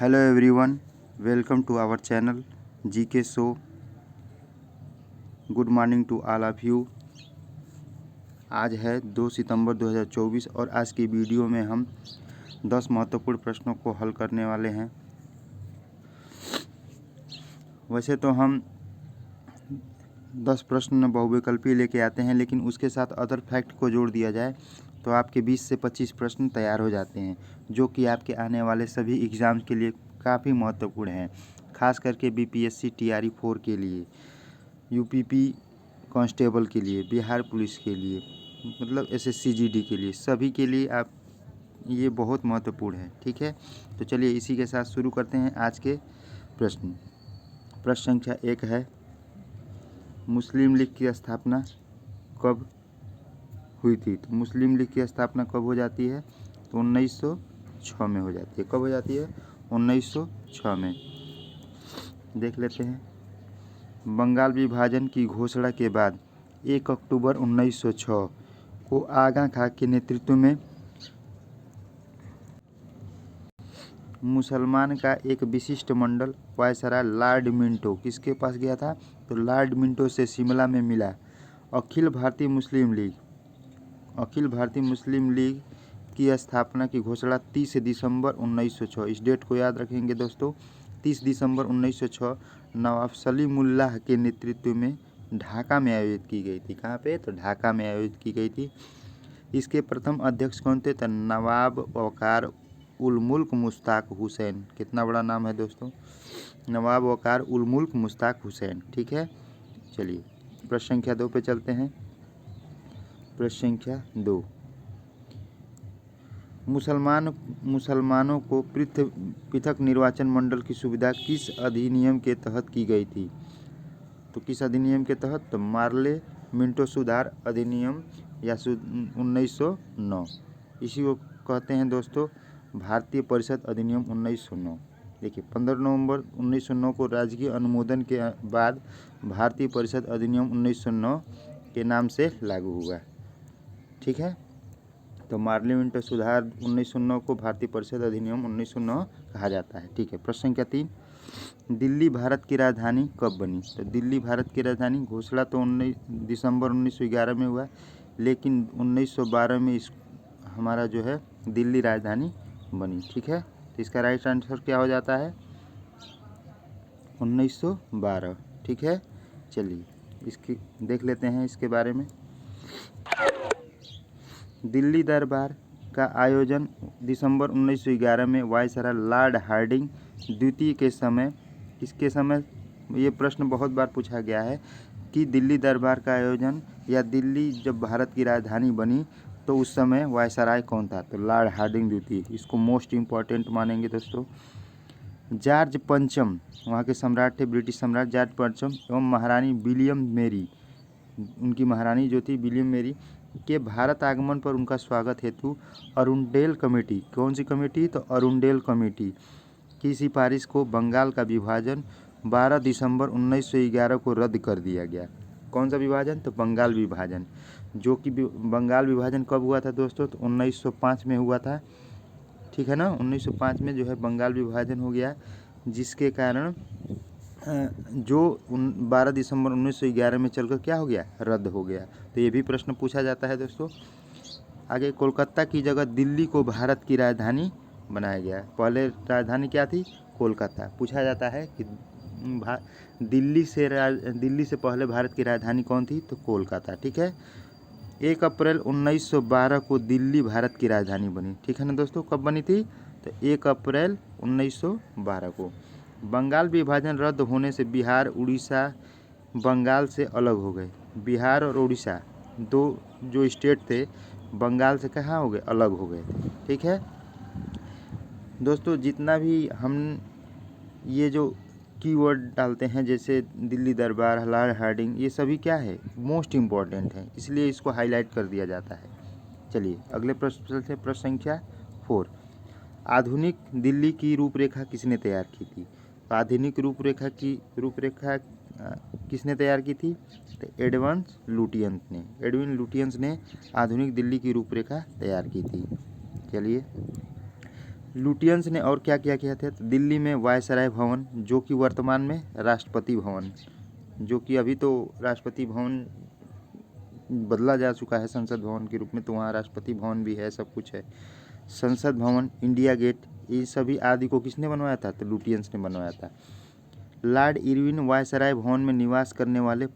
Hello everyone, welcome to our channel GK show. Good morning to all of you. आज है 2 सितंबर 2024 और आज की वीडियो में हम 10 महत्वपूर्ण प्रश्नों को हल करने वाले हैं। वैसे तो हम 10 प्रश्न बहुविकल्पी लेके आते हैं, लेकिन उसके साथ अदर फैक्ट को जोड़ दिया जाए तो आपके 20 से 25 प्रश्न तैयार हो जाते हैं, जो कि आपके आने वाले सभी एग्ज़ाम्स के लिए काफ़ी महत्वपूर्ण हैं। खास करके बीपीएससी टीआरई 4 के लिए, यूपीपी कांस्टेबल के लिए, बिहार पुलिस के लिए, मतलब एसएससी जीडी के लिए, सभी के लिए आप ये बहुत महत्वपूर्ण है। ठीक है, तो चलिए इसी के साथ शुरू करते हैं आज के प्रश्न। प्रश्न संख्या 1 है, मुस्लिम लीग की स्थापना कब हुई थी? तो मुस्लिम लीग की स्थापना कब हो जाती है? तो 1906 में हो जाती है। कब हो जाती है? 1906 में। देख लेते हैं। बंगाल विभाजन की घोषणा के बाद 1 अक्टूबर 1906 को आगा खां के नेतृत्व में मुसलमान का एक विशिष्ट मंडल वायसराय लॉर्ड मिंटो किसके पास गया था? तो लॉर्ड मिंटो से शिमला में मिला। अखिल भारतीय मुस्लिम लीग की स्थापना की घोषणा 30 दिसंबर 1906, इस डेट को याद रखेंगे दोस्तों, 30 दिसंबर 1906 नवाब सलीमुल्लाह के नेतृत्व में ढाका में आयोजित की गई थी। कहाँ पे? तो ढाका में आयोजित की गई थी। इसके प्रथम अध्यक्ष कौन थे? तो नवाब वकार उल मुल्क मुश्ताक हुसैन। कितना बड़ा नाम है दोस्तों, नवाब वकार उल मुल्क मुश्ताक हुसैन। ठीक है, चलिए प्रश्न संख्या 2 पे चलते हैं। प्रश्न संख्या 2, मुसलमानों को पृथक निर्वाचन मंडल की सुविधा किस अधिनियम के तहत की गई थी? तो किस अधिनियम के तहत? तो मार्ले मिंटो सुधार अधिनियम या 1909, इसी को कहते हैं दोस्तों भारतीय परिषद अधिनियम 1909। देखिए 15 नवंबर 1909 को राजकीय अनुमोदन के बाद भारतीय परिषद अधिनियम 1909 के नाम से लागू हुआ। ठीक है, तो मार्ले मिंटो सुधार 1909 को भारतीय परिषद अधिनियम 1909 कहा जाता है। ठीक है, प्रश्न संख्या 3, दिल्ली भारत की राजधानी कब बनी? तो दिल्ली भारत की राजधानी घोषणा तो 19 दिसंबर 1911 में हुआ, लेकिन 1912 में हमारा जो है दिल्ली राजधानी बनी। ठीक है, तो इसका राइट आंसर क्या हो जाता है? 1912। ठीक है, चलिए इसकी देख लेते हैं इसके बारे में। दिल्ली दरबार का आयोजन दिसंबर 1911 में वायसराय लॉर्ड हार्डिंग द्वितीय के समय, इसके समय ये प्रश्न बहुत बार पूछा गया है कि दिल्ली दरबार का आयोजन या दिल्ली जब भारत की राजधानी बनी तो उस समय वायसराय कौन था? तो लॉर्ड हार्डिंग द्वितीय। इसको मोस्ट इम्पॉर्टेंट मानेंगे दोस्तों। जॉर्ज पंचम वहाँ के सम्राट थे, ब्रिटिश सम्राट जॉर्ज पंचम एवं महारानी विलियम मेरी, उनकी महारानी जो थी विलियम मेरी के भारत आगमन पर उनका स्वागत हेतु अरुंडेल कमेटी, कौन सी कमेटी? तो अरुंडेल कमेटी की सिफारिश को बंगाल का विभाजन 12 दिसंबर 1911 को रद्द कर दिया गया। कौन सा विभाजन? तो बंगाल विभाजन, जो कि बंगाल विभाजन कब हुआ था दोस्तों? तो 1905 में हुआ था। ठीक है ना, 1905 में जो है बंगाल विभाजन हो गया, जिसके कारण जो 12 दिसंबर 1911 में चलकर क्या हो गया? रद्द हो गया। तो ये भी प्रश्न पूछा जाता है दोस्तों। आगे, कोलकाता की जगह दिल्ली को भारत की राजधानी बनाया गया। पहले राजधानी क्या थी? कोलकाता। पूछा जाता है कि दिल्ली से पहले भारत की राजधानी कौन थी? तो कोलकाता। ठीक है, 1 अप्रैल 1912 को दिल्ली भारत की राजधानी बनी। ठीक है ना दोस्तों, कब बनी थी? तो 1 अप्रैल 1912 को। बंगाल विभाजन रद्द होने से बिहार उड़ीसा बंगाल से अलग हो गए। बिहार और उड़ीसा दो जो स्टेट थे बंगाल से कहाँ हो गए? अलग हो गए थे। ठीक है दोस्तों, जितना भी हम ये जो कीवर्ड डालते हैं जैसे दिल्ली दरबार, लॉर्ड हार्डिंग, ये सभी क्या है? मोस्ट इम्पॉर्टेंट है, इसलिए इसको हाईलाइट कर दिया जाता है। चलिए अगले प्रश्न से, प्रश्न संख्या 4, आधुनिक दिल्ली की रूपरेखा किसने तैयार की थी? आधुनिक रूपरेखा किसने तैयार की थी? तो एडविन लुटियंस ने आधुनिक दिल्ली की रूपरेखा तैयार की थी। चलिए लुटियंस ने और क्या क्या किया था, तो दिल्ली में वायसराय भवन, जो कि वर्तमान में राष्ट्रपति भवन, जो कि अभी तो राष्ट्रपति भवन बदला जा चुका है संसद भवन के रूप में, तो वहाँ राष्ट्रपति भवन भी है, सब कुछ है। संसद भवन, इंडिया गेट, ये सभी आदि को किसने बनवाया था, तो लुटियंस ने बनवाया था। लॉर्ड इरविन वायसराय भवन में निवास करने वाले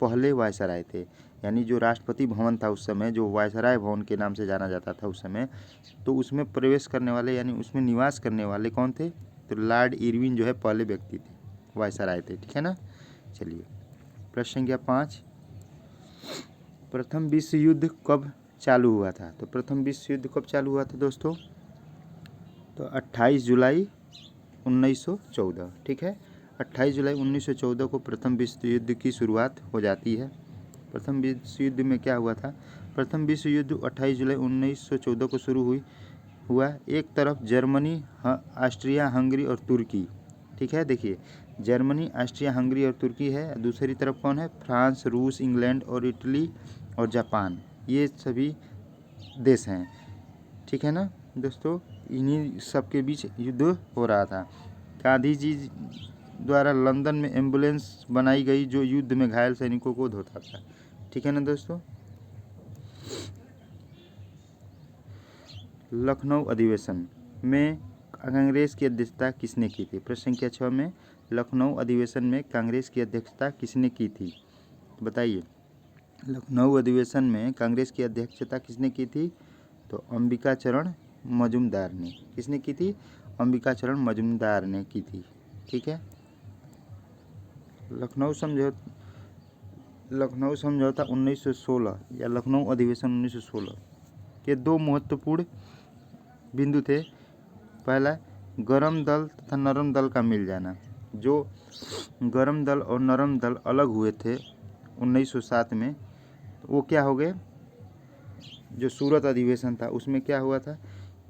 पहले वायसराय थे, यानी जो राष्ट्रपति भवन था उस समय, जो वायसराय भवन के नाम से जाना जाता था उस समय, तो उसमें प्रवेश करने वाले यानी उसमें निवास करने वाले कौन थे, तो लॉर्ड इरविन जो है पहले व्यक्ति थे, वायसराय थे, ठीक है ना। चलिए प्रश्न संख्या 5, प्रथम विश्व युद्ध कब चालू हुआ था, तो प्रथम विश्व युद्ध कब चालू हुआ था दोस्तों, तो 28 जुलाई 1914, ठीक है। 28 जुलाई 1914 को प्रथम विश्व युद्ध की शुरुआत हो जाती है। प्रथम विश्व युद्ध में क्या हुआ था, प्रथम विश्व युद्ध 28 जुलाई 1914 को शुरू हुआ। एक तरफ जर्मनी, ऑस्ट्रिया, हंगरी और तुर्की, ठीक है, देखिए जर्मनी, ऑस्ट्रिया, हंगरी और तुर्की है, दूसरी तरफ कौन है, फ्रांस, रूस, इंग्लैंड और इटली और जापान, ये सभी देश हैं, ठीक है ना दोस्तों। इन्हीं सब के बीच युद्ध हो रहा था। गांधी जी द्वारा लंदन में एम्बुलेंस बनाई गई जो युद्ध में घायल सैनिकों को धोता था, ठीक है ना दोस्तों। लखनऊ अधिवेशन में कांग्रेस की अध्यक्षता किसने की थी, प्रश्न संख्या 6 में लखनऊ अधिवेशन में कांग्रेस की अध्यक्षता किसने की थी, बताइए। लखनऊ अधिवेशन में कांग्रेस की अध्यक्षता किसने की थी, तो अंबिकाचरण मजूमदार ने, किसने की थी, अंबिकाचरण मजूमदार ने की थी, ठीक है। लखनऊ समझौता 1916 या लखनऊ अधिवेशन 1916 के दो महत्वपूर्ण बिंदु थे। पहला, गरम दल तथा नरम दल का मिल जाना। जो गरम दल और नरम दल अलग हुए थे 1907 में, वो क्या हो गए, जो सूरत अधिवेशन था उसमें क्या हुआ था,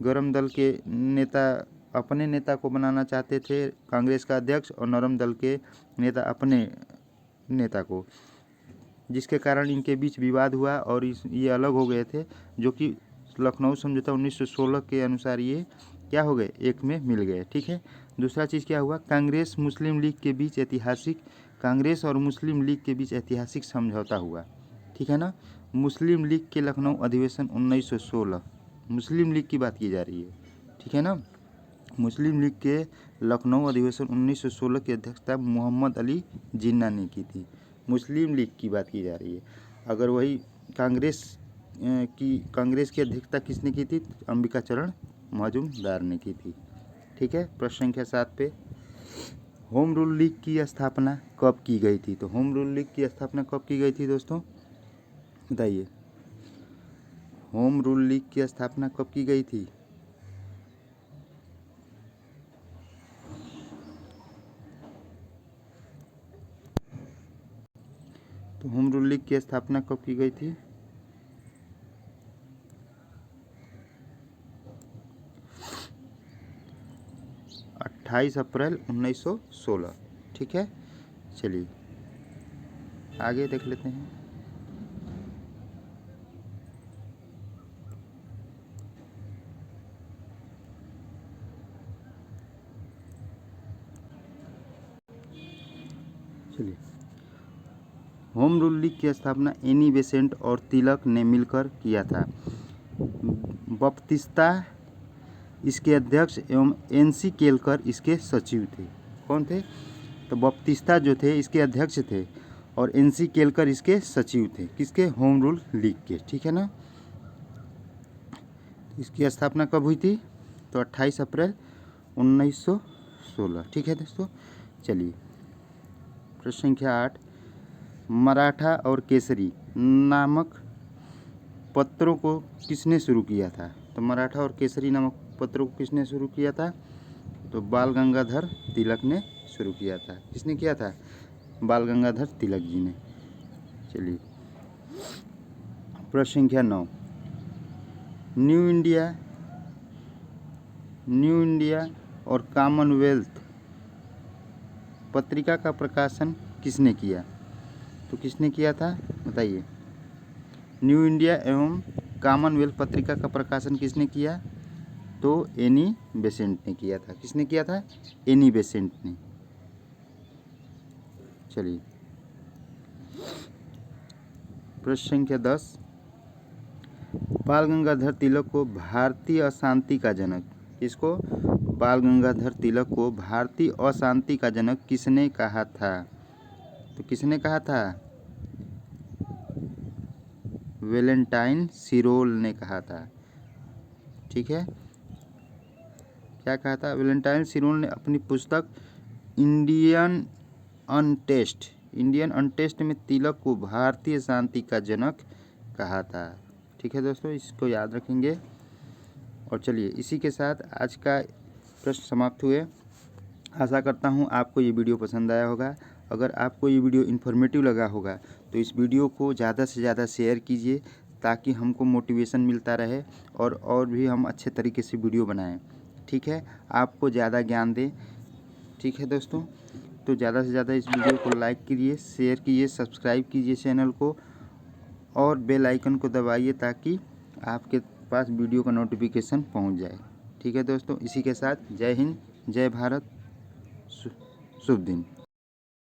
गरम दल के नेता अपने नेता को बनाना चाहते थे कांग्रेस का अध्यक्ष, और नरम दल के नेता अपने नेता को, जिसके कारण इनके बीच विवाद हुआ और ये अलग हो गए थे, जो कि लखनऊ समझौता 1916 के अनुसार ये क्या हो गए, एक में मिल गए, ठीक है। दूसरा चीज़ क्या हुआ, कांग्रेस और मुस्लिम लीग के बीच ऐतिहासिक समझौता हुआ, ठीक है ना। मुस्लिम लीग के लखनऊ अधिवेशन 1916, मुस्लिम लीग की बात की जा रही है, ठीक है ना। मुस्लिम लीग के लखनऊ अधिवेशन 1916 की अध्यक्षता मोहम्मद अली जिन्ना ने की थी। मुस्लिम लीग की बात की जा रही है। अगर वही कांग्रेस की अध्यक्षता किसने की थी, अंबिकाचरण मजूमदार ने की थी, ठीक है। प्रश्न संख्या 7 पे, होम रूल लीग की स्थापना कब की गई थी, तो होम रूल लीग की स्थापना कब की गई थी दोस्तों, बताइए। होम रूल लीग की स्थापना कब की गई थी, तो होम रूल लीग की स्थापना कब की गई थी, 28 अप्रैल 1916, ठीक है। चलिए आगे देख लेते हैं। चलिए, होम रूल लीग की स्थापना एनी बेसेंट और तिलक ने मिलकर किया था। बपतिस्ता इसके अध्यक्ष एवं एनसी केलकर इसके सचिव थे। कौन थे, तो बपतिस्ता जो थे इसके अध्यक्ष थे और एनसी केलकर इसके सचिव थे, किसके, होम रूल लीग के, ठीक है ना। इसकी स्थापना कब हुई थी, तो 28 अप्रैल 1916, ठीक है दोस्तों। चलिए प्रश्न संख्या 8, मराठा और केसरी नामक पत्रों को किसने शुरू किया था, तो मराठा और केसरी नामक पत्रों को किसने शुरू किया था, तो बाल गंगाधर तिलक ने शुरू किया था। किसने किया था, बाल गंगाधर तिलक जी ने। चलिए प्रश्न संख्या 9, न्यू इंडिया और कॉमनवेल्थ पत्रिका का प्रकाशन किसने किया, तो किसने किया था, बताइए। न्यू इंडिया एवं कॉमनवेल्थ पत्रिका का प्रकाशन किसने किया, तो एनी बेसेंट ने किया था। किसने किया था? एनी बेसेंट ने। चलिए प्रश्न संख्या 10, बाल गंगाधर तिलक को भारतीय अशांति का जनक, इसको बाल गंगाधर तिलक को भारतीय अशांति का जनक किसने कहा था? तो किसने कहा था? वैलेंटाइन सिरोल ने कहा था। ठीक है, क्या कहा था? वैलेंटाइन सिरोल ने अपनी पुस्तक इंडियन अनटेस्ट में तिलक को भारतीय शांति का जनक कहा था। ठीक है दोस्तों, इसको याद रखेंगे। और चलिए इसी के साथ आज का प्रश्न समाप्त हुए। आशा करता हूँ आपको ये वीडियो पसंद आया होगा। अगर आपको ये वीडियो इन्फॉर्मेटिव लगा होगा तो इस वीडियो को ज़्यादा से ज़्यादा शेयर कीजिए, ताकि हमको मोटिवेशन मिलता रहे और भी हम अच्छे तरीके से वीडियो बनाएं। ठीक है, आपको ज़्यादा ज्ञान दें। ठीक है दोस्तों, तो ज़्यादा से ज़्यादा इस वीडियो को लाइक कीजिए, शेयर कीजिए, सब्सक्राइब कीजिए चैनल को और बेल आइकन को दबाइए, ताकि आपके पास वीडियो का नोटिफिकेशन पहुंच जाए। ठीक है दोस्तों, इसी के साथ जय हिंद, जय भारत, शुभ दिन।